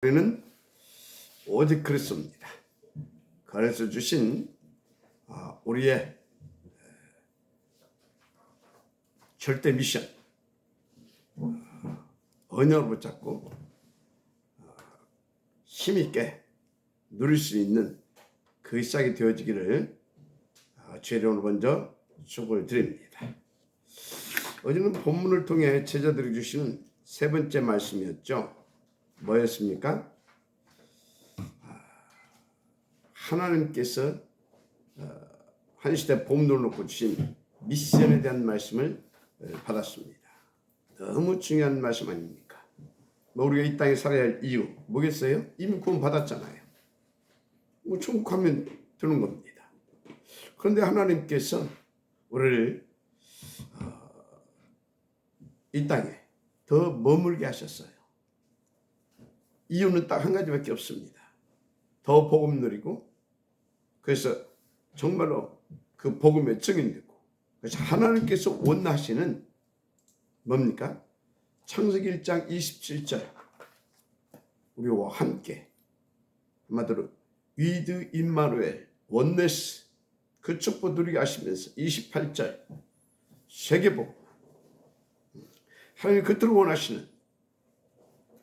우리는 오직 그리스도입니다. 그래서 주신 우리의 절대 미션, 언약을 붙잡고 힘있게 누릴 수 있는 그 시작이 되어지기를 주의 이름으로 먼저 축복을 드립니다. 어제는 본문을 통해 제자들이 주시는 세 번째 말씀이었죠. 뭐였습니까? 하나님께서 한 시대 봄을 놓고 주신 미션에 대한 말씀을 받았습니다. 너무 중요한 말씀 아닙니까? 우리가 이 땅에 살아야 할 이유 뭐겠어요? 이미 구원 받았잖아요. 천국 가면 되는 겁니다. 그런데 하나님께서 우리를 이 땅에 더 머물게 하셨어요. 이유는 딱 한 가지밖에 없습니다. 더 복음 누리고, 그래서 정말로 그 복음에 증인되고, 그래서 하나님께서 원하시는 뭡니까? 창세기 1장 27절 우리와 함께 한마디로 위드 임마누엘 원네스 그 축복 누리게 하시면서 28절 세계복음 하나님 그토록 원하시는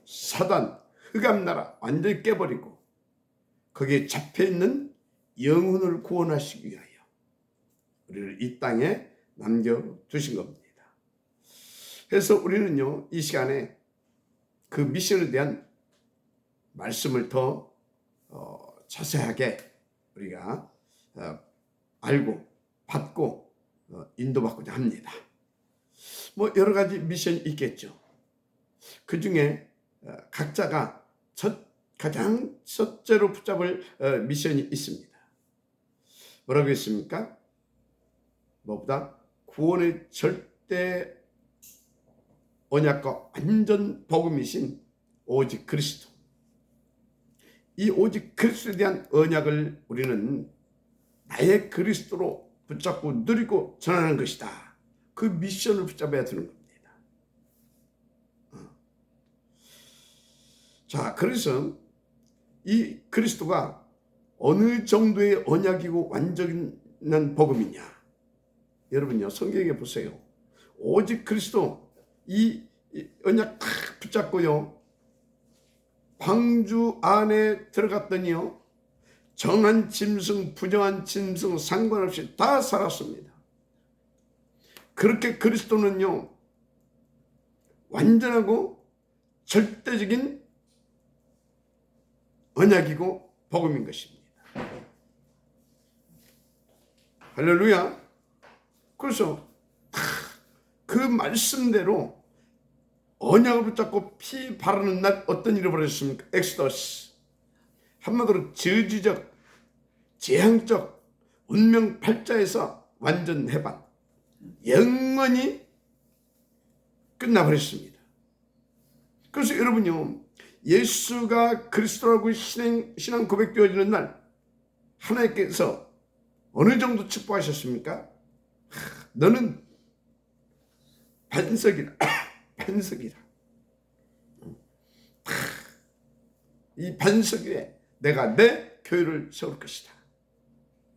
사단 흑암나라 완전히 깨버리고 거기에 잡혀있는 영혼을 구원하시기 위하여 우리를 이 땅에 남겨두신 겁니다. 그래서 우리는요, 이 시간에 그 미션에 대한 말씀을 더 자세하게 우리가 알고 받고 인도받고자 합니다. 여러 가지 미션이 있겠죠. 그 중에 각자가 가장 첫째로 붙잡을 미션이 있습니다. 뭐라고 했습니까? 무엇보다 구원의 절대 언약과 완전 복음이신 오직 그리스도. 이 오직 그리스도에 대한 언약을 우리는 나의 그리스도로 붙잡고 누리고 전하는 것이다. 그 미션을 붙잡아야 되는 겁니다. 자, 그래서 이 그리스도가 어느 정도의 언약이고 완전한 복음이냐? 여러분요, 성경에 보세요. 오직 그리스도 이 언약 딱 붙잡고요, 방주 안에 들어갔더니요, 정한 짐승, 부정한 짐승 상관없이 다 살았습니다. 그렇게 그리스도는요, 완전하고 절대적인 언약이고 복음인 것입니다. 할렐루야. 그래서 그 말씀대로 언약을 붙잡고 피 바르는 날 어떤 일이 벌어졌습니까? 엑소더스. 한마디로 저주적, 재앙적 운명 팔자에서 완전 해방, 영원히 끝나버렸습니다. 그래서 여러분요, 예수가 그리스도라고 신앙 고백되어지는 날 하나님께서 어느 정도 축복하셨습니까? 너는 반석이라. 반석이라. 이 반석 위에 내가 내 교회를 세울 것이다.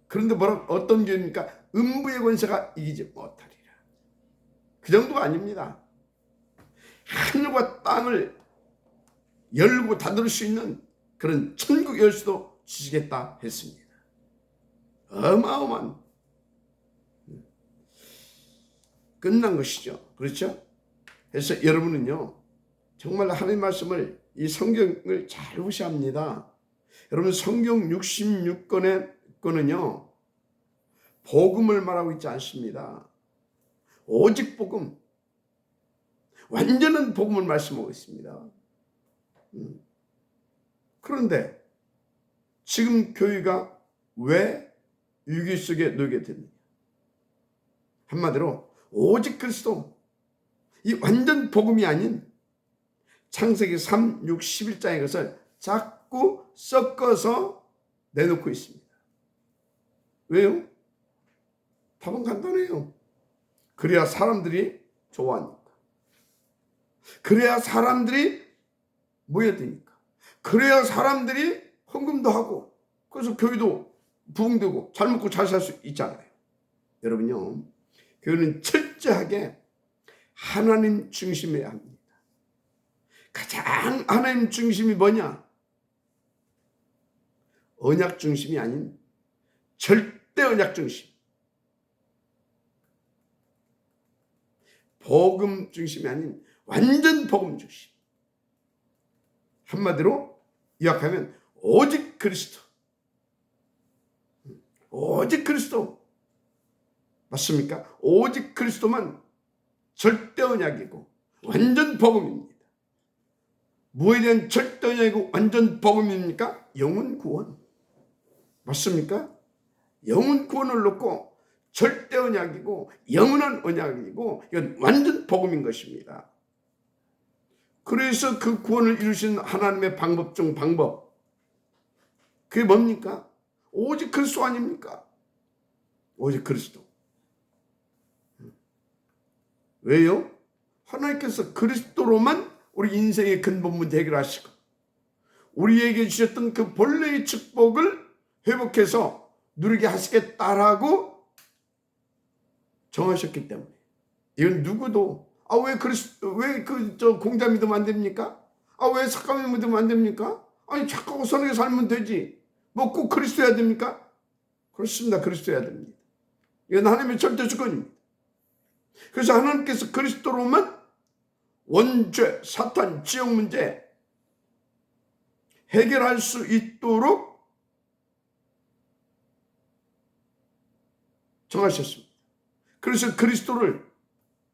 그런데 어떤 교회입니까? 음부의 권세가 이기지 못하리라. 그 정도가 아닙니다. 하늘과 땅을 열고 닫을 수 있는 그런 천국 열쇠도 주시겠다 했습니다. 어마어마한 끝난 것이죠. 그렇죠? 그래서 여러분은요, 정말 하나님의 말씀을, 이 성경을 잘 보셔야 합니다. 여러분, 성경 66권은요 복음을 말하고 있지 않습니다. 오직 복음, 완전한 복음을 말씀하고 있습니다. 그런데 지금 교회가 왜 위기 속에 놓이게 됐느냐? 한마디로 오직 그리스도, 이 완전 복음이 아닌 창세기 3, 6, 11장의 것을 자꾸 섞어서 내놓고 있습니다. 왜요? 답은 간단해요. 그래야 사람들이 좋아하니까. 그래야 사람들이 모여드니까. 그래야 사람들이 헌금도 하고 그래서 교회도 부흥되고 잘 먹고 잘 살 수 있잖아요. 여러분요, 교회는 철저하게 하나님 중심이어야 합니다. 가장 하나님 중심이 뭐냐? 언약 중심이 아닌 절대 언약 중심, 복음 중심이 아닌 완전 복음 중심. 한마디로 요약하면 오직 그리스도, 오직 그리스도. 맞습니까? 오직 그리스도만 절대 언약이고 완전 복음입니다. 무엇에 대한 절대 언약이고 완전 복음입니까? 영혼 구원. 맞습니까? 영혼 구원을 놓고 절대 언약이고 영원한 언약이고 이건 완전 복음인 것입니다. 그래서 그 구원을 이루신 하나님의 방법 중 방법, 그게 뭡니까? 오직 그리스도 아닙니까? 오직 그리스도. 왜요? 하나님께서 그리스도로만 우리 인생의 근본 문제 해결하시고 우리에게 주셨던 그 본래의 축복을 회복해서 누리게 하시겠다라고 정하셨기 때문에. 이건 누구도 왜 공자 믿으면 안 됩니까? 왜 삭감을 믿으면 안 됩니까? 아니 착하고 선하게 살면 되지. 뭐 꼭 그리스도여야 됩니까? 그렇습니다. 그리스도여야 됩니다. 이건 하나님의 절대 주권입니다. 그래서 하나님께서 그리스도로만 원죄, 사탄, 지옥 문제 해결할 수 있도록 정하셨습니다. 그래서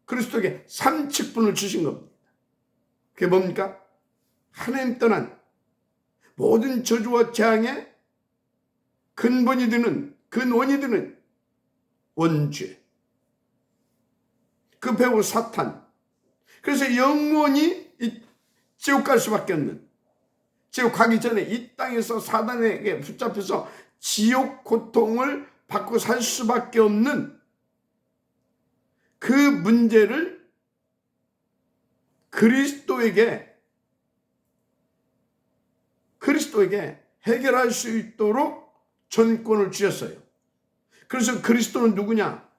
그리스도에게 삼직분을 주신 겁니다. 그게 뭡니까? 하나님 떠난 모든 저주와 재앙의 근본이 되는, 근원이 되는 원죄, 그 배우 사탄. 그래서 영원히 지옥 갈 수밖에 없는, 지옥 가기 전에 이 땅에서 사단에게 붙잡혀서 지옥 고통을 받고 살 수밖에 없는 그 문제를 그리스도에게 해결할 수 있도록 전권을 주셨어요. 그래서 그리스도는 누구냐?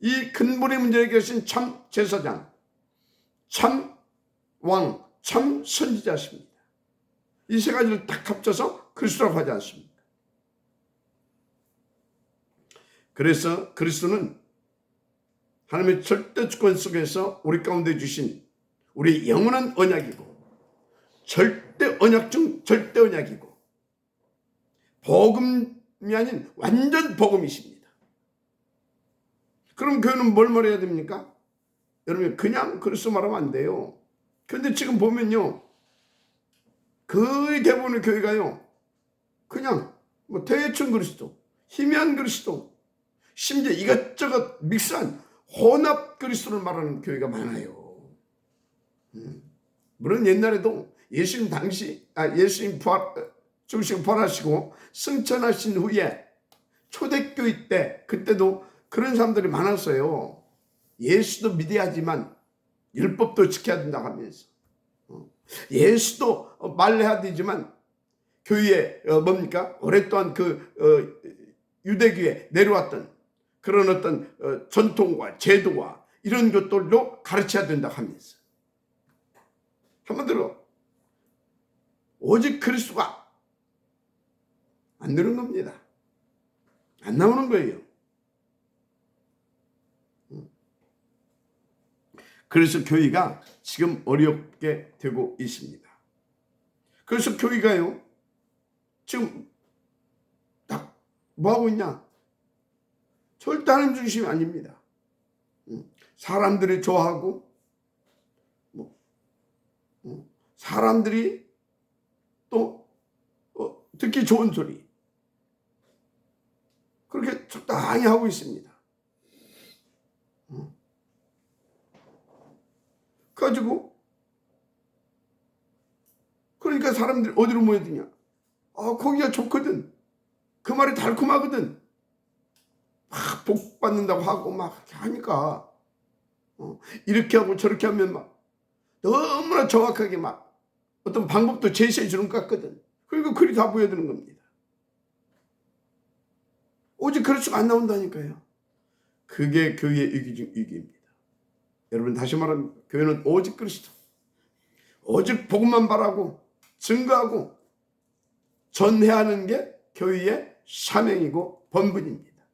이 근본의 문제를 해결하신 참 제사장, 참 왕, 참 선지자십니다. 이 세 가지를 딱 합쳐서 그리스도라고 하지 않습니까? 그래서 그리스도는 하나님의 절대 주권 속에서 우리 가운데 주신 우리 영원한 언약이고 절대 언약 중 절대 언약이고 복음이 아닌 완전 복음이십니다. 그럼 교회는 뭘 말해야 됩니까? 여러분 그냥 그리스도 말하면 안 돼요. 그런데 지금 보면요, 거의 대부분의 교회가요 그냥 뭐 대충 그리스도, 희미한 그리스도, 심지어 이것저것 믹스한 혼합 그리스도를 말하는 교회가 많아요. 물론 옛날에도 예수님 죽으시고 부활하시고 승천하신 후에 초대교회 때 그때도 그런 사람들이 많았어요. 예수도 믿어야지만 율법도 지켜야 된다고 하면서 예수도 말해야 되지만 교회에 오랫동안 유대교에 내려왔던 그런 어떤 전통과 제도와 이런 것들도 가르쳐야 된다고 하면서 한마디로 오직 그리스도가 안 되는 겁니다. 안 나오는 거예요. 그래서 교회가 지금 어렵게 되고 있습니다. 그래서 교회가요 지금 딱 뭐하고 있냐? 절대 하나님 중심이 아닙니다. 사람들이 좋아하고 사람들이 또 듣기 좋은 소리 그렇게 적당히 하고 있습니다. 가지고 그러니까 사람들이 어디로 모여드냐? 거기가 좋거든. 그 말이 달콤하거든. 막 복 받는다고 하고 막 하니까 이렇게 하고 저렇게 하면 막 너무나 정확하게 막 어떤 방법도 제시해 주는 것 같거든. 그리고 글이 다 보여드는 겁니다. 오직 그리스도가 안 나온다니까요. 그게 교회의 위기입니다. 여러분, 다시 말하면 교회는 오직 그리스도, 오직 복음만 바라고 증거하고 전해야 하는 게 교회의 사명이고 본분입니다.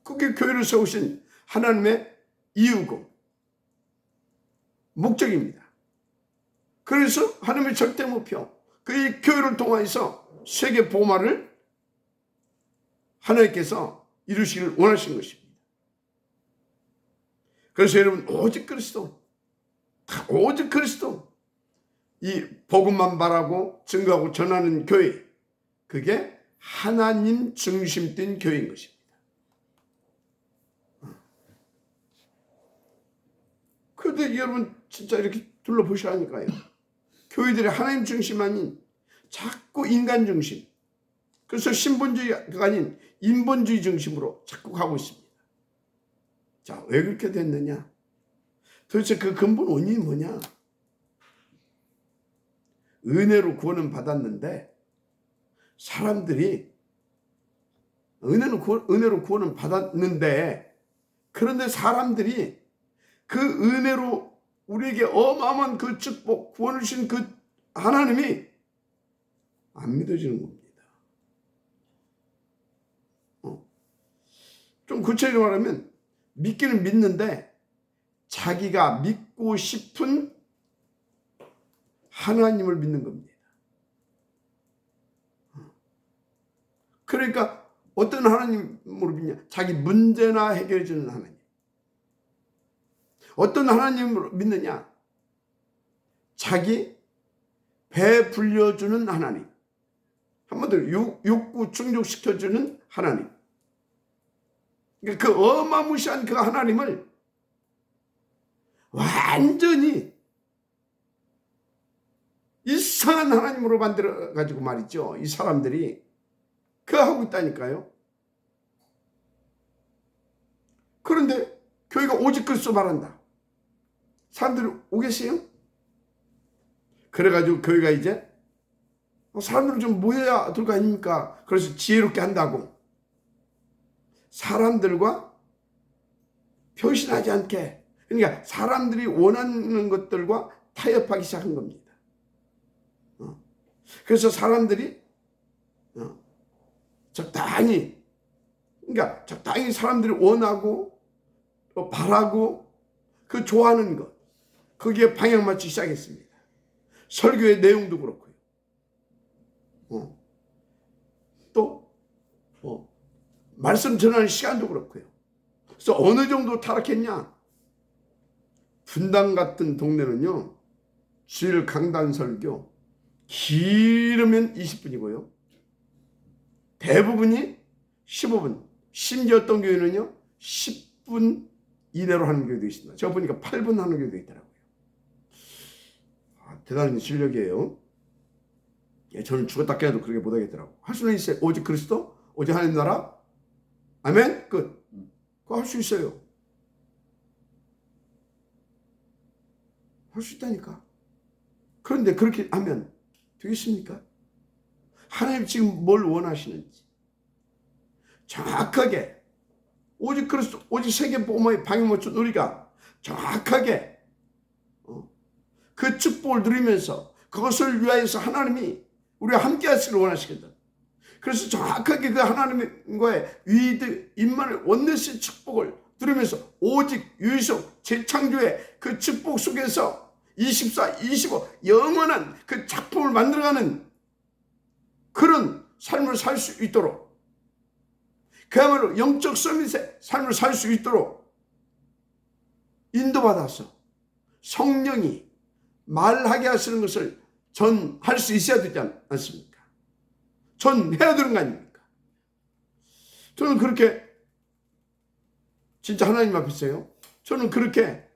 그게 교회를 세우신 하나님의 이유고 목적입니다. 그래서 하나님의 절대 목표, 그의 교회를 통해서 세계 복음화를 하나님께서 이루시기를 원하신 것입니다. 그래서 여러분, 오직 그리스도, 오직 그리스도, 이 복음만 바라고 증거하고 전하는 교회, 그게 하나님 중심된 교회인 것입니다. 그런데 여러분 진짜 이렇게 둘러보시라니까요. 교회들이 하나님 중심 아닌 자꾸 인간 중심, 그래서 신본주의가 아닌 인본주의 중심으로 자꾸 가고 있습니다. 자, 왜 그렇게 됐느냐? 도대체 그 근본 원인이 뭐냐? 은혜로 구원은 받았는데 사람들이 은혜로 구원은 받았는데, 그런데 사람들이 그 은혜로 우리에게 어마어마한 그 축복, 구원을 주신 그 하나님이 안 믿어지는 겁니다. 좀 구체적으로 말하면 믿기는 믿는데 자기가 믿고 싶은 하나님을 믿는 겁니다. 그러니까 어떤 하나님으로 믿냐? 자기 문제나 해결해 주는 하나님. 어떤 하나님으로 믿느냐? 자기 배 불려주는 하나님. 한마디로 욕구 충족시켜주는 하나님. 그러니까 그 어마무시한 그 하나님을 완전히 이상한 하나님으로 만들어가지고 말이죠. 이 사람들이 그거 하고 있다니까요. 그런데 교회가 오직 그리스도 말한다. 사람들이 오겠어요? 그래가지고 교회가 이제 사람들을 좀 모여야 될 거 아닙니까? 그래서 지혜롭게 한다고 사람들과 표신하지 않게, 그러니까 사람들이 원하는 것들과 타협하기 시작한 겁니다. 그래서 사람들이 적당히, 그러니까 적당히 사람들이 원하고 또 바라고 그 좋아하는 것, 거기에 방향 맞추기 시작했습니다. 설교의 내용도 그렇고요. 또 말씀 전하는 시간도 그렇고요. 그래서 어느 정도 타락했냐? 분당 같은 동네는요, 주일 강단 설교 길으면 20분이고요. 대부분이 15분, 심지어 어떤 교회는요 10분 이내로 하는 교회도 있습니다. 제가 보니까 8분 하는 교회도 있더라고요. 대단한 실력이에요. 저는 죽었다 깨어도 그렇게 못하겠더라고요. 할 수는 있어요. 오직 그리스도, 오직 하나님 나라, 아멘, 끝. 그거 할 수 있어요. 할 수 있다니까. 그런데 그렇게 하면 되겠습니까? 하나님 지금 뭘 원하시는지 정확하게, 오직 그리스도, 오직 세계 복음의 방향 맞춘 우리가 정확하게 그 축복을 누리면서 그것을 위하여서 하나님이 우리와 함께 하시기를 원하시거든. 그래서 정확하게 그 하나님과의 위드 임만을 원내신 축복을 누리면서 오직 유의성 재창조의 그 축복 속에서 24, 25 영원한 그 작품을 만들어가는 그런 삶을 살 수 있도록, 그야말로 영적 서밋의 삶을 살 수 있도록 인도받아서 성령이 말하게 하시는 것을 전할 수 있어야 되지 않습니까? 전해야 되는 거 아닙니까? 저는 그렇게 진짜 하나님 앞에서요, 저는 그렇게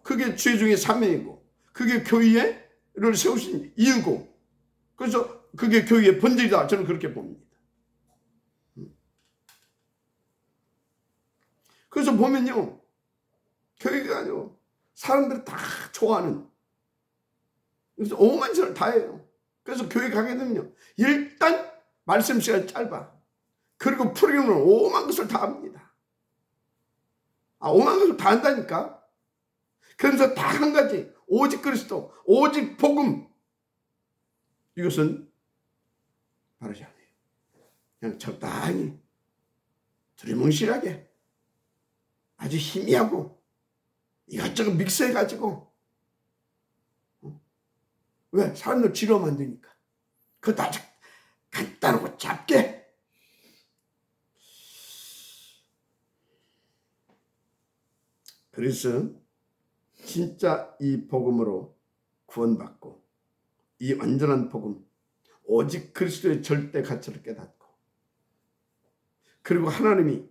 그게 죄 중에 사명이고 그게 교회를 세우신 이유고, 그래서 그게 교회의 본질이다, 저는 그렇게 봅니다. 그래서 보면요, 교회가 아니고 사람들이 다 좋아하는 그래서 오만 짓을 다 해요. 그래서 교회 가게 되면요, 일단 말씀 시간이 짧아. 그리고 프로그램은 오만 것을 다 합니다. 오만 것을 다 한다니까. 그러면서 다 한 가지, 오직 그리스도, 오직 복음. 이것은 바르지 않아요. 그냥 적당히 두리뭉실하게 아주 희미하고 이것저것 믹스해가지고, 왜? 사람들 지루하면 안 되니까. 그것도 아주 간단하고 짧게. 그래서 진짜 이 복음으로 구원받고, 이 완전한 복음, 오직 그리스도의 절대 가치를 깨닫고, 그리고 하나님이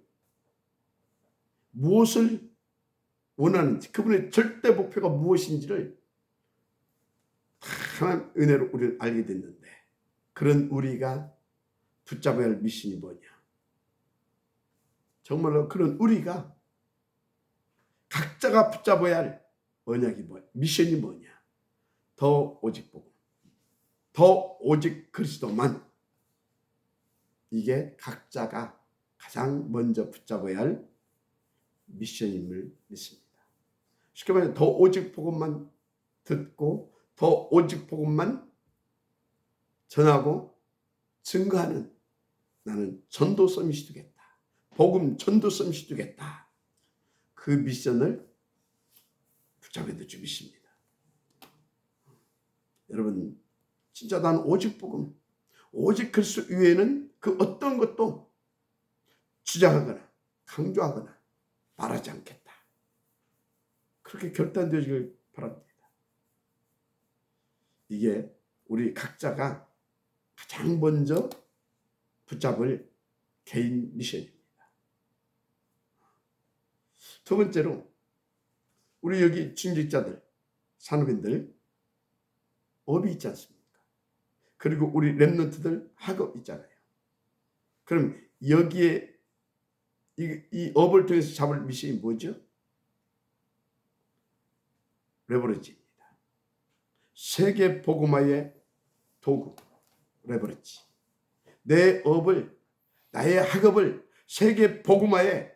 무엇을 원하는지, 그분의 절대 목표가 무엇인지를 하나님 은혜로 우리는 알게 됐는데, 그런 우리가 붙잡아야 할 미션이 뭐냐? 정말로 그런 우리가 각자가 붙잡아야 할 언약이 뭐냐? 미션이 뭐냐? 더 오직 복음, 더 오직 그리스도만. 이게 각자가 가장 먼저 붙잡아야 할 미션임을 믿습니다. 쉽게 말해 더 오직 복음만 듣고 더 오직 복음만 전하고 증거하는, 나는 전도 서밋이 되겠다, 복음 전도 서밋이 되겠다, 그 미션을 붙잡아야 될 줄 믿습니다. 여러분, 진짜 나는 오직 복음, 오직 그리스도 이외에는 그 어떤 것도 주장하거나 강조하거나 말하지 않겠다, 그렇게 결단되어지길 바랍니다. 이게 우리 각자가 가장 먼저 붙잡을 개인 미션입니다. 두 번째로, 우리 여기 중직자들, 산업인들 업이 있지 않습니까? 그리고 우리 랩런트들 학업 있잖아요. 그럼 여기에 이 업을 통해서 잡을 미션이 뭐죠? 레버리지입니다. 세계 복음화의 도구, 레버리지. 내 업을, 나의 학업을 세계 복음화의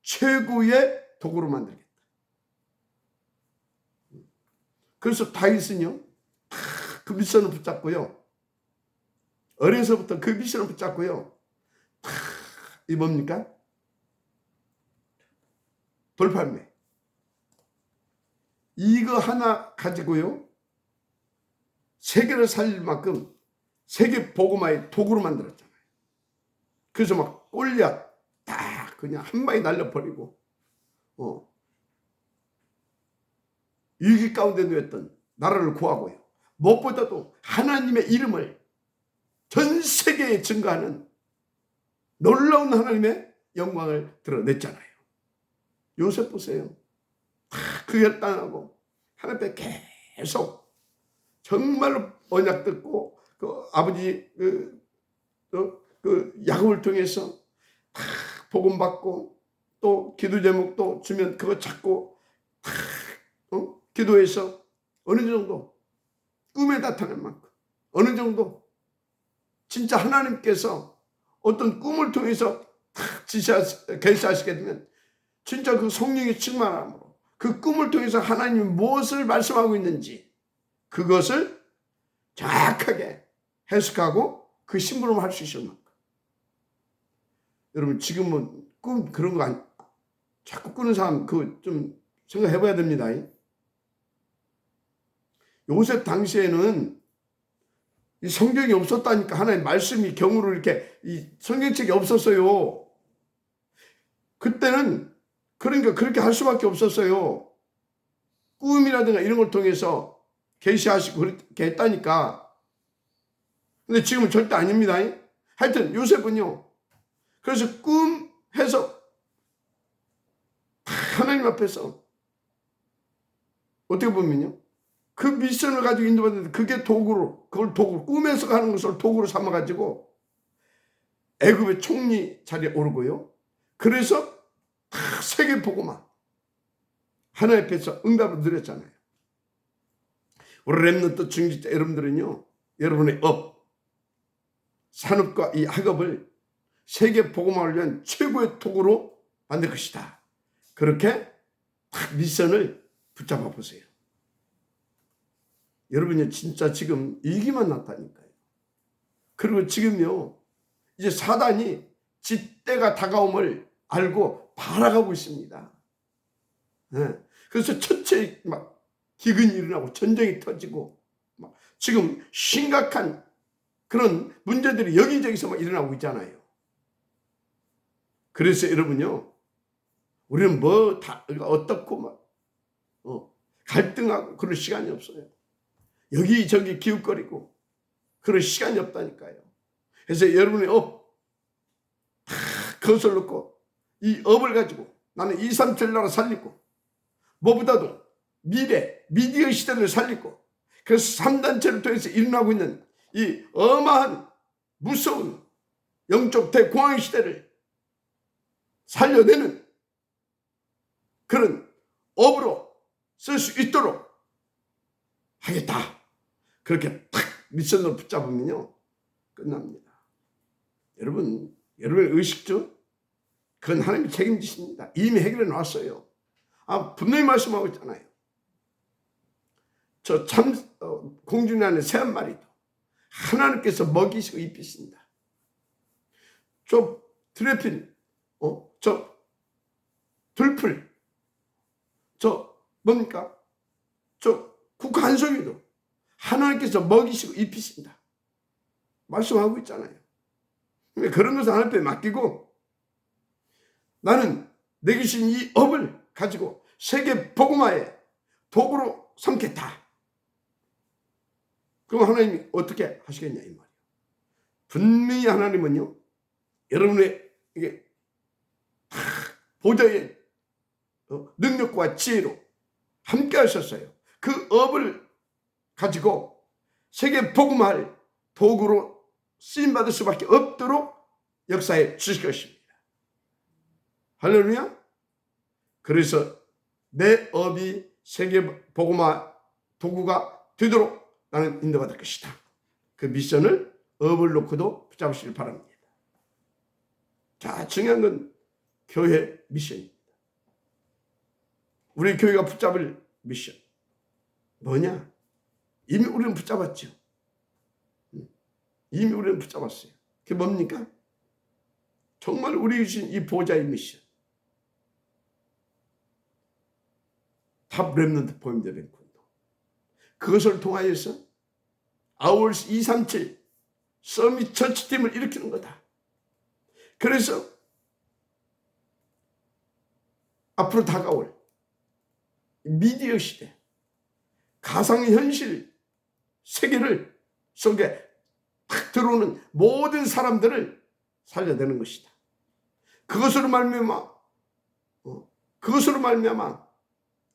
최고의 도구로 만들겠다. 그래서 다윗은요, 그 미션을 붙잡고요, 어려서부터 그 미션을 붙잡고요, 이 뭡니까? 돌팔매. 이거 하나 가지고요, 세계를 살릴 만큼 세계 복음화의 도구로 만들었잖아요. 그래서 막 골리앗 다 그냥 한 방에 날려버리고, 위기 가운데 놓였던 나라를 구하고요, 무엇보다도 하나님의 이름을 전 세계에 증거하는 놀라운 하나님의 영광을 드러냈잖아요. 요셉 보세요. 그 결단하고 하나님 앞에 계속 정말로 언약 듣고, 그 아버지 그 야곱을 통해서 복음 받고, 또 기도 제목도 주면 그거 찾고 기도해서 어느 정도 꿈에 나타날 만큼, 어느 정도 진짜 하나님께서 어떤 꿈을 통해서 계시하시게 되면 진짜 그 성령의 충만함으로 그 꿈을 통해서 하나님이 무엇을 말씀하고 있는지 그것을 정확하게 해석하고 그 심부름을 할 수 있을 만큼. 여러분, 지금은 꿈 그런 거 자꾸 꾸는 사람 그거 좀 생각해 봐야 됩니다. 요셉 당시에는 이 성경이 없었다니까. 하나님 말씀이 경으로 이렇게 이 성경책이 없었어요. 그때는 그러니까 그렇게 할 수밖에 없었어요. 꿈이라든가 이런 걸 통해서 계시하시고 그렇게 했다니까. 근데 지금은 절대 아닙니다. 하여튼 요셉은요, 그래서 꿈 해서 하나님 앞에서 어떻게 보면요, 그 미션을 가지고 인도받는데 그게 도구로, 그걸 도구로, 꿈에서 가는 것을 도구로 삼아가지고 애굽의 총리 자리에 오르고요. 그래서 세계 복음화 하나님 앞에서 응답을 드렸잖아요. 우리 랩런트 중직자 여러분들은요, 여러분의 산업과 이 학업을 세계 복음화를 위한 최고의 도구로 만들 것이다. 그렇게 딱 미션을 붙잡아 보세요. 여러분이 진짜 지금 위기만 났다니까요. 그리고 지금요, 이제 사단이 지 때가 다가옴을 알고 발악하고 있습니다. 네. 그래서 첫째 막 기근이 일어나고 전쟁이 터지고 막 지금 심각한 그런 문제들이 여기저기서 막 일어나고 있잖아요. 그래서 여러분요, 우리는 뭐 다 어떻고 막 갈등하고 그럴 시간이 없어요. 여기저기 기웃거리고 그럴 시간이 없다니까요. 그래서 여러분의 다 그것을 놓고 이 업을 가지고 나는 2, 3, 7 나라 살리고 무엇보다도 미디어 시대를 살리고 그래서 3단체를 통해서 일어나고 있는 이 어마한 무서운 영적 대공황 시대를 살려내는 그런 업으로 쓸 수 있도록 하겠다. 그렇게 탁 미션으로 붙잡으면요, 끝납니다. 여러분의 의식주, 그건 하나님이 책임지십니다. 이미 해결해 놨어요. 분명히 말씀하고 있잖아요. 저 공중에 하는 새 한 마리도 하나님께서 먹이시고 입히신다. 저 드레핀, 저 들풀, 저 뭡니까? 저 국화 한 송이도 하나님께서 먹이시고 입히신다. 말씀하고 있잖아요. 그런 것을 하나님께 맡기고 나는 내게 주신 이 업을 가지고 세계 복음화의 도구로 삼겠다. 그럼 하나님이 어떻게 하시겠냐 이 말이에요. 분명히 하나님은요, 여러분의 이게 보좌의 능력과 지혜로 함께 하셨어요. 그 업을 가지고 세계 복음화를 도구로 쓰임받을 수밖에 없도록 역사에 주실 것입니다. 할렐루야. 그래서 내 업이 세계 복음화 도구가 되도록 나는 인도받을 것이다. 그 미션을 업을 놓고도 붙잡으시길 바랍니다. 자, 중요한 건 교회 미션입니다. 우리 교회가 붙잡을 미션 뭐냐? 이미 우리는 붙잡았죠. 이미 우리는 붙잡았어요. 그게 뭡니까? 정말 우리 주신 이 보좌의 미션. 탑 렘넌트 포인트 뱅크운동. 그것을 통하여서 아울스 237 서밋 처치팀을 일으키는 거다. 그래서 앞으로 다가올 미디어 시대, 가상현실 세계를 속에 탁 들어오는 모든 사람들을 살려내는 것이다. 그것으로 말미암아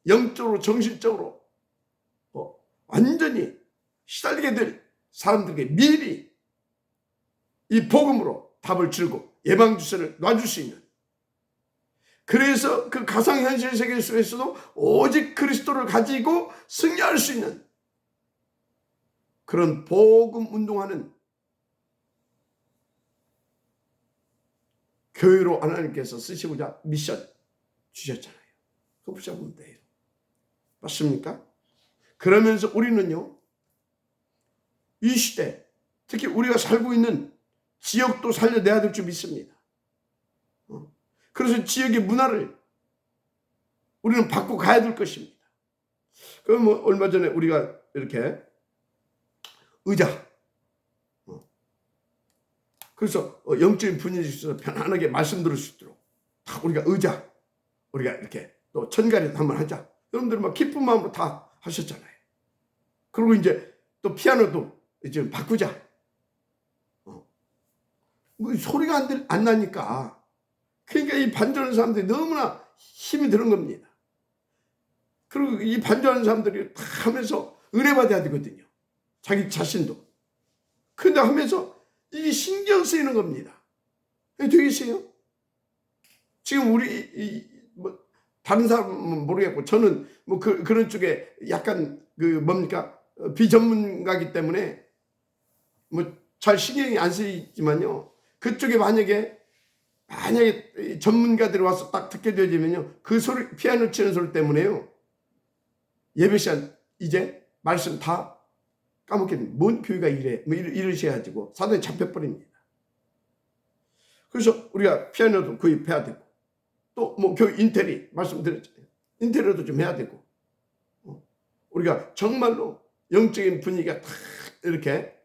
영적으로 정신적으로 완전히 시달리게 될 사람들에게 미리 이 복음으로 답을 주고 예방주사를 놔줄 수 있는, 그래서 그 가상현실 세계 속에서도 오직 그리스도를 가지고 승리할 수 있는 그런 복음 운동하는 교회로 하나님께서 쓰시고자 미션 주셨잖아요. 그거 붙잡으면 돼요. 맞습니까? 그러면서 우리는요, 이 시대, 특히 우리가 살고 있는 지역도 살려내야 될 줄 믿습니다. 그래서 지역의 문화를 우리는 바꿔 가야 될 것입니다. 그럼 얼마 전에 우리가 이렇게 의자, 그래서 영적인 분위기 있어서 편안하게 말씀 들을 수 있도록 다 우리가 의자, 우리가 이렇게 또 천가리도 한번 하자. 여러분들 막 기쁜 마음으로 다 하셨잖아요. 그리고 이제 또 피아노도 이제 바꾸자. 뭐 소리가 안 나니까. 그러니까 이 반주하는 사람들이 너무나 힘이 드는 겁니다. 그리고 이 반주하는 사람들이 다 하면서 은혜 받아야 되거든요. 자기 자신도. 근데 하면서 이게 신경 쓰이는 겁니다. 되겠어요? 지금 우리 다른 사람은 모르겠고 저는 그런 쪽에 약간 뭡니까 비전문가이기 때문에 뭐 잘 신경이 안 쓰이지만요. 그쪽에 만약에 전문가들이 와서 딱 듣게 되면요. 그 소리, 피아노 치는 소리 때문에요. 예배 시간 이제 말씀 다 까먹게 됩니다. 뭔 교회가 이래? 뭐 이러셔가지고 사단에 잡혀버립니다. 그래서 우리가 피아노도 구입해야 되고 또 뭐 교회 인테리 말씀드렸잖아요. 인테리어도 좀 해야 되고 우리가 정말로 영적인 분위기가 다 이렇게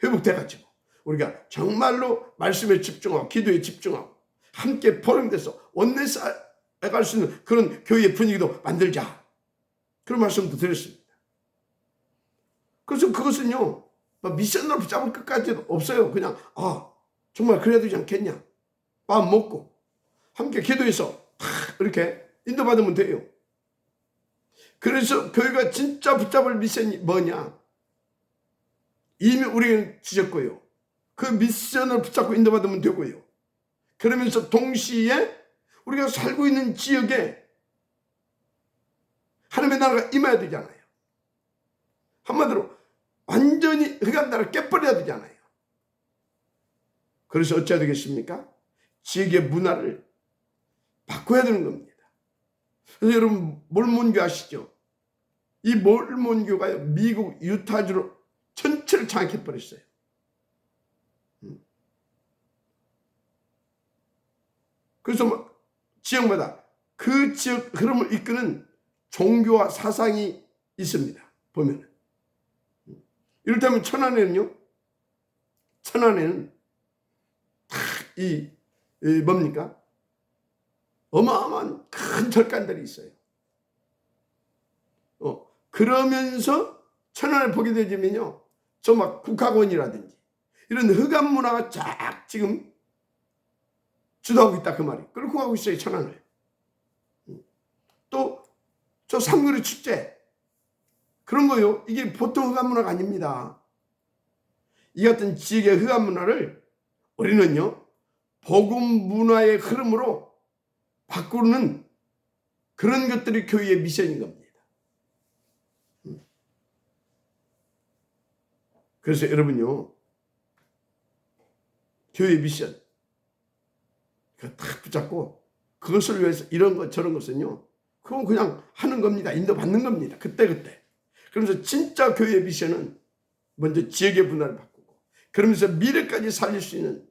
회복돼가지고 우리가 정말로 말씀에 집중하고 기도에 집중하고 함께 포럼돼서 원내스 갈 수 있는 그런 교회의 분위기도 만들자. 그런 말씀도 드렸습니다. 그래서 그것은요 미션으로 붙잡을 것까지는 없어요. 그냥 정말 그래야 되지 않겠냐. 밥 먹고 함께 기도해서 이렇게 인도받으면 돼요. 그래서 교회가 진짜 붙잡을 미션이 뭐냐. 이미 우리는 지었고요. 그 미션을 붙잡고 인도받으면 되고요. 그러면서 동시에 우리가 살고 있는 지역에 하나님의 나라가 임해야 되잖아요. 한마디로 완전히 흑암 나라를 깨버려야 되잖아요. 그래서 어찌해야 되겠습니까? 지역의 문화를 바꿔야 되는 겁니다. 그래서 여러분 몰몬교 아시죠? 이 몰몬교가요 미국 유타주로 전체를 장악해버렸어요. 그래서 지역마다 그 지역 흐름을 이끄는 종교와 사상이 있습니다. 보면 이를테면 천안에는요. 천안에는 뭡니까? 어마어마한 큰 절간들이 있어요. 그러면서 천안을 보게 되면요. 저 막 국학원이라든지 이런 흑암 문화가 쫙 지금 주도하고 있다 그 말이. 그렇게 하고 있어요. 천안을. 또 저 삼거리 축제 그런 거요. 이게 보통 흑암 문화가 아닙니다. 이 같은 지역의 흑암 문화를 우리는요. 복음 문화의 흐름으로 바꾸는 그런 것들이 교회의 미션인 겁니다. 그래서 여러분요. 교회의 미션 그거 딱 붙잡고 그것을 위해서 이런 것 저런 것은요. 그건 그냥 하는 겁니다. 인도받는 겁니다. 그때그때. 그러면서 진짜 교회의 미션은 먼저 지역의 문화를 바꾸고 그러면서 미래까지 살릴 수 있는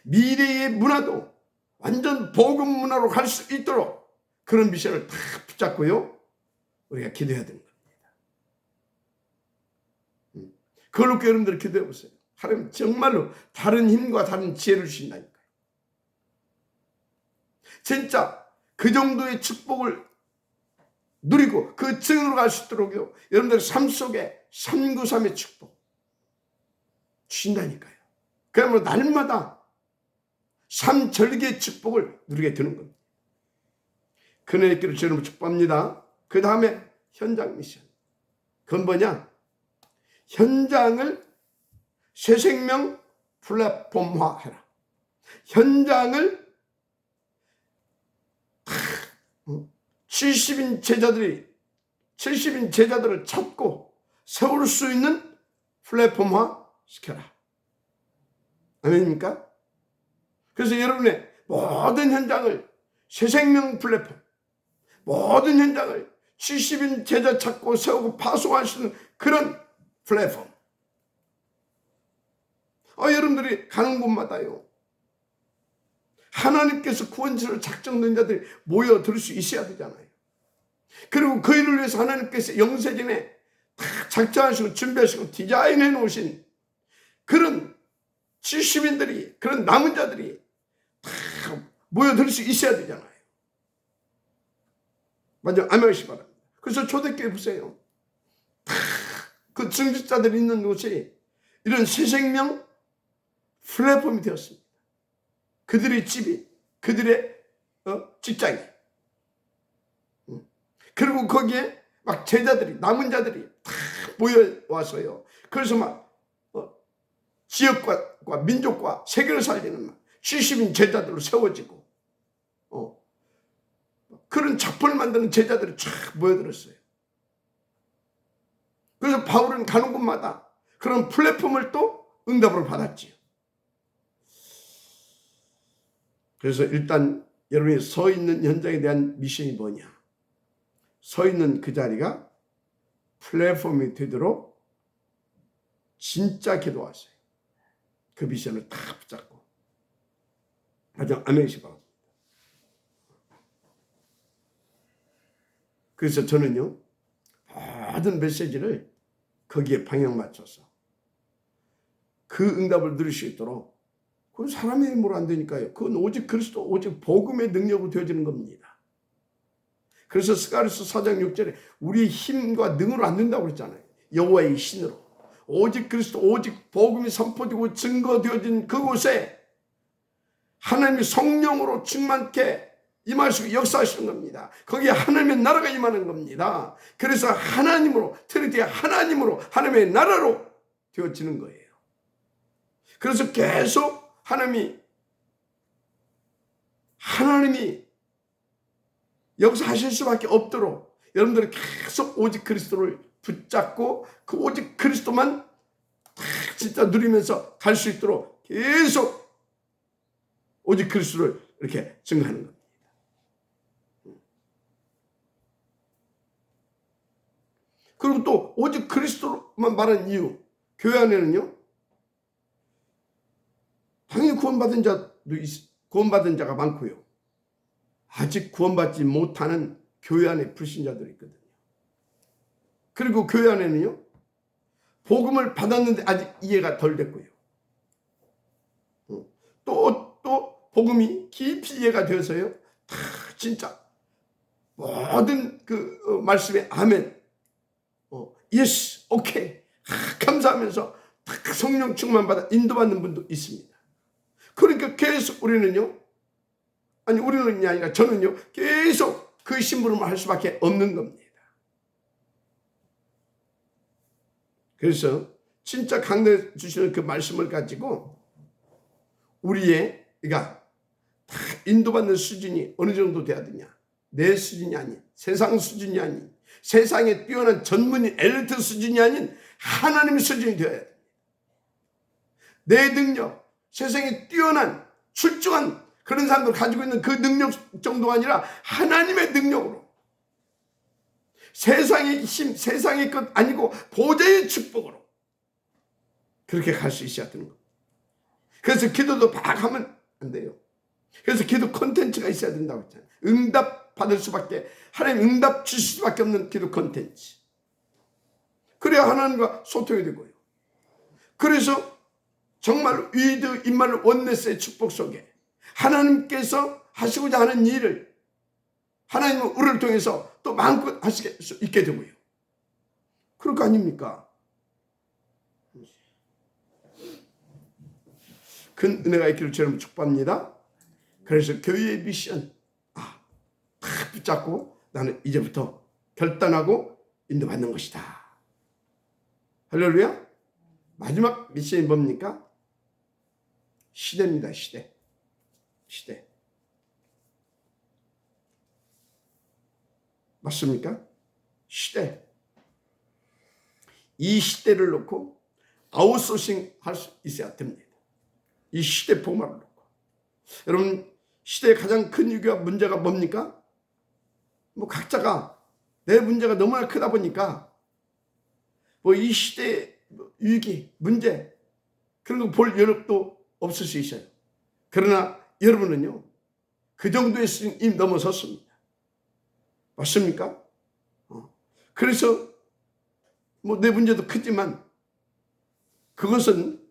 미래의 문화도 완전 복음 문화로 갈 수 있도록 그런 미션을 다 붙잡고요. 우리가 기도해야 되는 겁니다. 그걸 놓고 여러분들 기도해 보세요. 하나님 정말로 다른 힘과 다른 지혜를 주신다니까요. 진짜 그 정도의 축복을 누리고 그 증으로 갈 수 있도록요. 여러분들 삶 속에 393의 축복 주신다니까요. 그러면 날마다 3절기의 축복을 누리게 되는 겁니다. 그네의 길을 저는 축복합니다. 그 다음에 현장 미션. 그건 뭐냐? 현장을 새 생명 플랫폼화해라. 현장을 70인 제자들을 찾고 세울 수 있는 플랫폼화 시켜라. 아멘입니까? 그래서 여러분의 모든 현장을 새 생명 플랫폼, 모든 현장을 70인 제자 찾고 세우고 파송할 수 있는 그런 플랫폼. 여러분들이 가는 곳마다요. 하나님께서 구원자를 작정된 자들이 모여들 수 있어야 되잖아요. 그리고 그 일을 위해서 하나님께서 영세전에 다 작정하시고 준비하시고 디자인해 놓으신 그런 70인들이 그런 남은 자들이 다 모여들 수 있어야 되잖아요. 맞아, 아멘하시기 바랍니다. 그래서 초대교회 보세요. 다 그 증직자들이 있는 곳이 이런 새 생명 플랫폼이 되었습니다. 그들의 집이, 그들의 직장이. 그리고 거기에 막 제자들이, 남은 자들이 다 모여와서요. 그래서 막 지역과 민족과 세계를 살리는 막 70인 제자들로 세워지고 그런 작품을 만드는 제자들이 쫙 모여들었어요. 그래서 바울은 가는 곳마다 그런 플랫폼을 또 응답으로 받았지요. 그래서 일단 여러분이 서 있는 현장에 대한 미션이 뭐냐? 서 있는 그 자리가 플랫폼이 되도록 진짜 기도하세요. 그 미션을 다 붙잡고. 가장 아멘이시 바랍니다. 그래서 저는요, 모든 메시지를 거기에 방향 맞춰서 그 응답을 누릴 수 있도록, 그건 사람의 힘으로 안 되니까요. 그건 오직 그리스도, 오직 복음의 능력으로 되어지는 겁니다. 그래서 스가랴서 4장 6절에 우리의 힘과 능으로 안 된다고 그랬잖아요. 여호와의 신으로. 오직 그리스도, 오직 복음이 선포되고 증거되어진 그곳에 하나님이 성령으로 충만케 임하시고 역사하시는 겁니다. 거기에 하나님의 나라가 임하는 겁니다. 그래서 하나님으로, 트리니티 하나님으로, 하나님의 나라로 되어지는 거예요. 그래서 계속 하나님이 역사하실 수밖에 없도록 여러분들은 계속 오직 그리스도를 붙잡고 그 오직 그리스도만 진짜 누리면서 갈 수 있도록 계속 오직 그리스도를 이렇게 증거하는 겁니다. 그리고 또 오직 그리스도만 말하는 이유, 교회 안에는요, 당연히 구원받은 자가 많고요. 아직 구원받지 못하는 교회 안에 불신자들이 있거든요. 그리고 교회 안에는요, 복음을 받았는데 아직 이해가 덜 됐고요. 또 복음이 깊이 이해가 되어서요, 다 진짜 모든 그 말씀에 아멘, 예스, 오케이, 감사하면서 다 성령 충만 받아 인도받는 분도 있습니다. 그러니까 계속 우리는요, 우리는이 아니라 저는요, 계속 그 심부름을 할 수밖에 없는 겁니다. 그래서 진짜 강대 주시는 그 말씀을 가지고 우리가 다 인도받는 수준이 어느 정도 돼야 되냐? 내 수준이 아닌, 세상 수준이 아닌, 세상에 뛰어난 전문인 엘리트 수준이 아닌 하나님의 수준이 되어야 됩니다. 내 능력, 세상에 뛰어난 출중한 그런 사람들 가지고 있는 그 능력 정도가 아니라 하나님의 능력으로, 세상의 힘, 세상의 것 아니고 보좌의 축복으로 그렇게 갈 수 있어야 되는 겁니다. 그래서 기도도 막 하면 안 돼요. 그래서 기도 콘텐츠가 있어야 된다고 했잖아요. 응답 받을 수밖에, 하나님 응답 주실 수밖에 없는 기도 콘텐츠. 그래야 하나님과 소통이 되고요. 그래서 정말 위드 임마누엘 원네스의 축복 속에 하나님께서 하시고자 하는 일을 하나님은 우리를 통해서 또 마음껏 하실 수 있게 되고요. 그럴 거 아닙니까? 큰 은혜가 있기를 저는 축복합니다. 그래서 교회의 미션 다 붙잡고 나는 이제부터 결단하고 인도받는 것이다. 할렐루야. 마지막 미션이 뭡니까? 시대입니다. 시대. 맞습니까? 시대. 이 시대를 놓고 아웃소싱 할 수 있어야 됩니다. 이 시대 포맷을 놓고. 여러분, 시대의 가장 큰 위기와 문제가 뭡니까? 각자가 내 문제가 너무나 크다 보니까 이 시대의 위기, 문제 그런 거 볼 여력도 없을 수 있어요. 그러나 여러분은요, 그 정도의 수준 이미 넘어섰습니다. 맞습니까? 그래서 내 문제도 크지만 그것은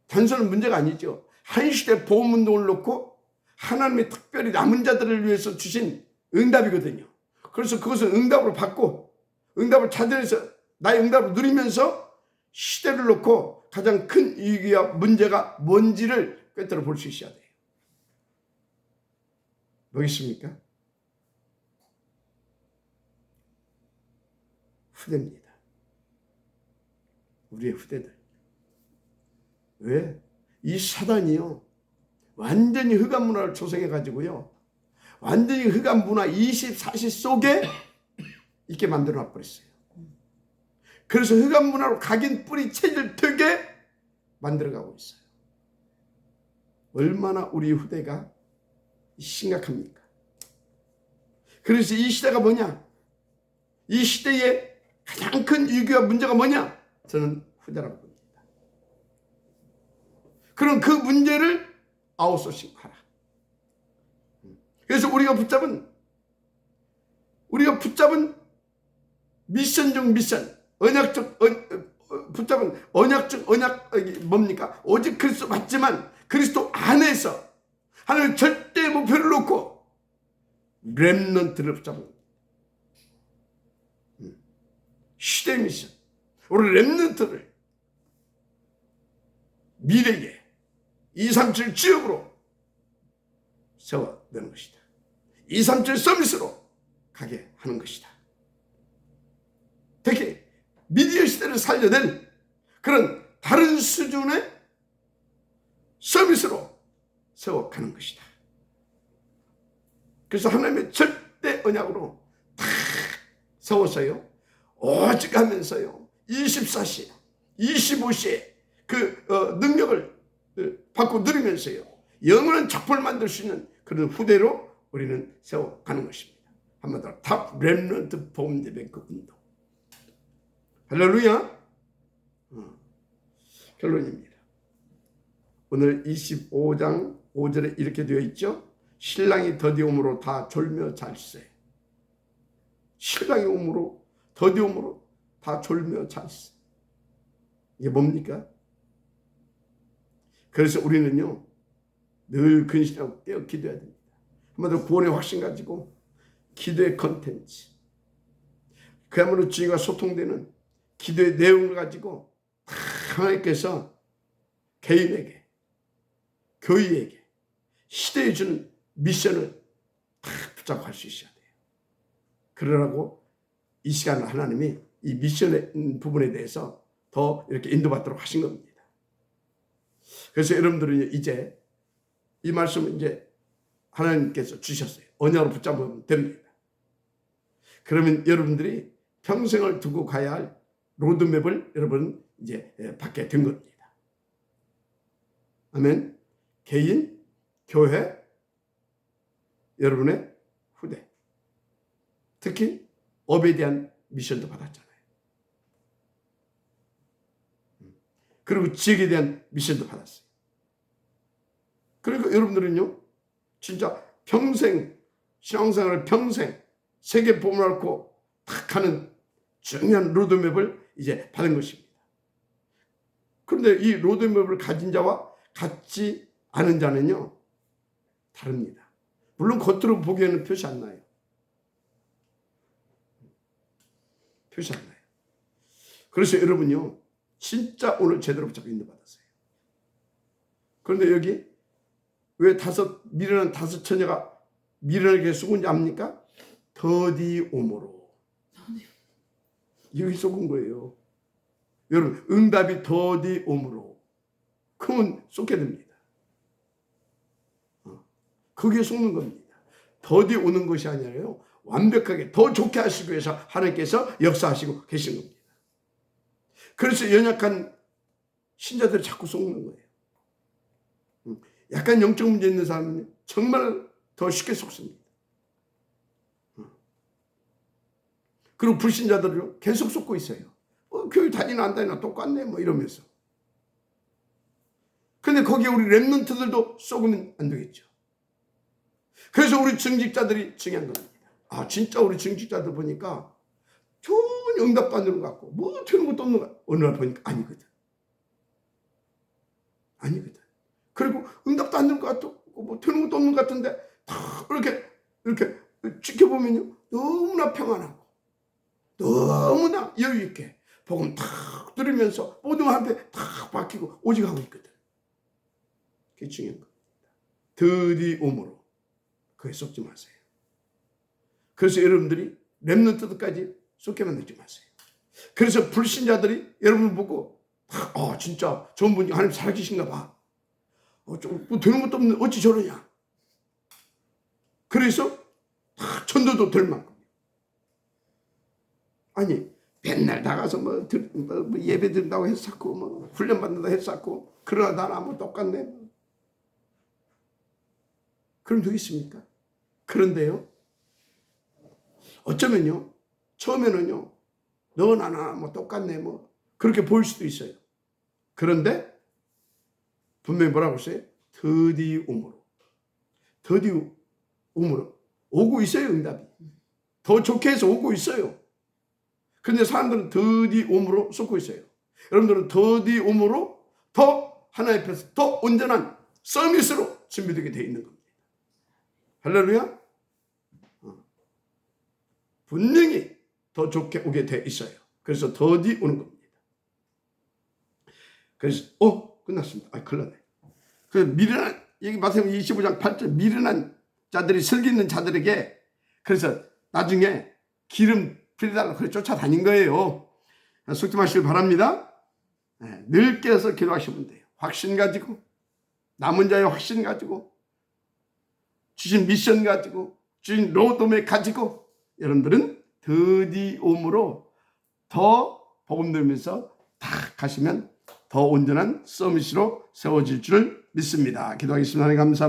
단순한 문제가 아니죠. 한 시대 보험운동을 놓고 하나님의 특별히 남은 자들을 위해서 주신 응답이거든요. 그래서 그것을 응답으로 받고 응답을 찾아내서 나의 응답을 누리면서 시대를 놓고 가장 큰 위기와 문제가 뭔지를 꿰뚫어 볼 수 있어야 돼요. 뭐겠습니까? 후대입니다. 우리의 후대들. 왜? 이 사단이요, 완전히 흑암 문화를 조성해가지고요, 완전히 흑암 문화 24시 속에 있게 만들어 놔버렸어요. 그래서 흑암 문화로 각인 뿌리 체질 되게 만들어가고 있어요. 얼마나 우리 후대가 심각합니까? 그래서 이 시대가 뭐냐? 이 시대의 가장 큰 위기와 문제가 뭐냐? 저는 후대라고 봅니다. 그럼 그 문제를 아웃소싱하라. 그래서 우리가 미션 중 미션, 붙잡은 언약적 언약이 뭡니까? 오직 그리스도 맞지만 그리스도 안에서 하나님 절대 목표를 놓고 렘넌트를 붙잡은 시대 미션. 우리 렘넌트를 미래에 237 지역으로 세워내는 것이다. 237 서밋으로 가게 하는 것이다. 특히 미디어 시대를 살려낸 그런 다른 수준의 서밋으로 세워가는 것이다. 그래서 하나님의 절대 언약으로 다 세웠어요. 오직 하면서요 24시 25시에 그 능력을 받고 누리면서요 영원한 척포를 만들 수 있는 그런 후대로 우리는 세워가는 것입니다. 한마디로 탑 렘넌트 보험대뱅크 운동. 할렐루야. 결론입니다. 오늘 25장 5절에 이렇게 되어 있죠. 신랑이 더디옴으로 다 졸며 잘세. 신랑이 오므로 더디옴으로 다 졸며 잘세. 이게 뭡니까? 그래서 우리는요 늘 근신하고 깨어 기도해야 됩니다. 한마디로 구원의 확신 가지고 기도의 컨텐츠, 그야말로 주님과 소통되는 기도의 내용을 가지고 하나님께서 개인에게, 교회에게, 시대에 주는 미션을 다 붙잡고 할 수 있어야 돼요. 그러라고 이 시간을 하나님이 이 미션의 부분에 대해서 더 이렇게 인도받도록 하신 겁니다. 그래서 여러분들은 이제 이 말씀을 이제 하나님께서 주셨어요. 언약으로 붙잡으면 됩니다. 그러면 여러분들이 평생을 두고 가야 할 로드맵을 여러분 이제 받게 된 겁니다. 아멘. 개인, 교회, 여러분의 후대, 특히 업에 대한 미션도 받았잖아요. 그리고 지역에 대한 미션도 받았어요. 그러니까 여러분들은요 진짜 평생 신앙생활을 평생 세계 복음을 앓고 딱 하는 중요한 로드맵을 이제 받은 것입니다. 그런데 이 로드맵을 가진 자와 같지 않은 자는요 다릅니다. 물론 겉으로 보기에는 표시 안 나요. 표시 안 나요. 그래서 여러분요 진짜 오늘 제대로 붙잡고 인도받았어요. 그런데 여기 왜 미련한 다섯 처녀가 미련하게 속은지 압니까? 더디옴으로. 여기 속은 거예요. 여러분 응답이 더디옴으로. 그러면 쏟게 됩니다. 거기에 속는 겁니다. 더디 오는 것이 아니라요 완벽하게 더 좋게 하시기 위해서 하나님께서 역사하시고 계신 겁니다. 그래서 연약한 신자들이 자꾸 속는 거예요. 약간 영적 문제 있는 사람은 정말 더 쉽게 속습니다. 그리고 불신자들은 계속 속고 있어요. 교회 다니나 안 다니나 똑같네 뭐 이러면서. 근데 거기에 우리 렘넌트들도 속으면 안 되겠죠. 그래서 우리 증직자들이 중요한 겁니다. 아 진짜 우리 증직자들 보니까 전혀 응답 받는 것 같고 뭐 되는 것도 없는 것 같고 어느 날 보니까 아니거든. 그리고 응답도 안 되는 것 같고 뭐 되는 것도 없는 것 같은데 다 이렇게 지켜보면요 너무나 평안하고 너무나 여유 있게 복음 탁 들으면서 모든 한테 탁 박히고 오직 하고 있거든. 그게 중요한 겁니다. 더디옴으로 그에 속지 마세요. 그래서 여러분들이 렘넌트들까지 속게 만들지 마세요. 그래서 불신자들이 여러분을 보고 진짜 좋은 분이 하나님 살아계신가 봐. 뭐 되는 것도 없는데 어찌 저러냐. 그래서 전도도 될 만큼. 아니 맨날 나가서 뭐 예배 드린다고 했었고 뭐 훈련 받는다고 했었고 그러나 나나 뭐 똑같네. 그럼 되겠습니까? 그런데요. 어쩌면요. 처음에는요. 너 나나 뭐 똑같네 뭐 그렇게 보일 수도 있어요. 그런데 분명히 뭐라고 했어요? 더디움으로. 더디움으로 오고 있어요. 응답이. 더 좋게 해서 오고 있어요. 그런데 사람들은 더디움으로 쏟고 있어요. 여러분들은 더디움으로 더 하나님 앞에서 더 온전한 서밋으로 준비되게 되어 있는 겁니다. 할렐루야. 분명히 더 좋게 오게 돼 있어요. 그래서 더디 오는 겁니다. 그래서 끝났습니다. 큰일 났네. 그래서 미련한 여기 마태복음 25장 8절 미련한 자들이 슬기 있는 자들에게 그래서 나중에 기름 빌려달라고 그래 쫓아다닌 거예요. 속지 마시길 바랍니다. 늘 깨어서 기도하시면 돼요. 확신 가지고 남은 자의 확신 가지고 주신 미션 가지고 주신 로드맵 가지고 여러분들은 더디옴으로 더 복음 들으면서 다 가시면 더 온전한 서밋으로 세워질 줄 믿습니다. 기도하겠습니다. 하나님 감사합니다.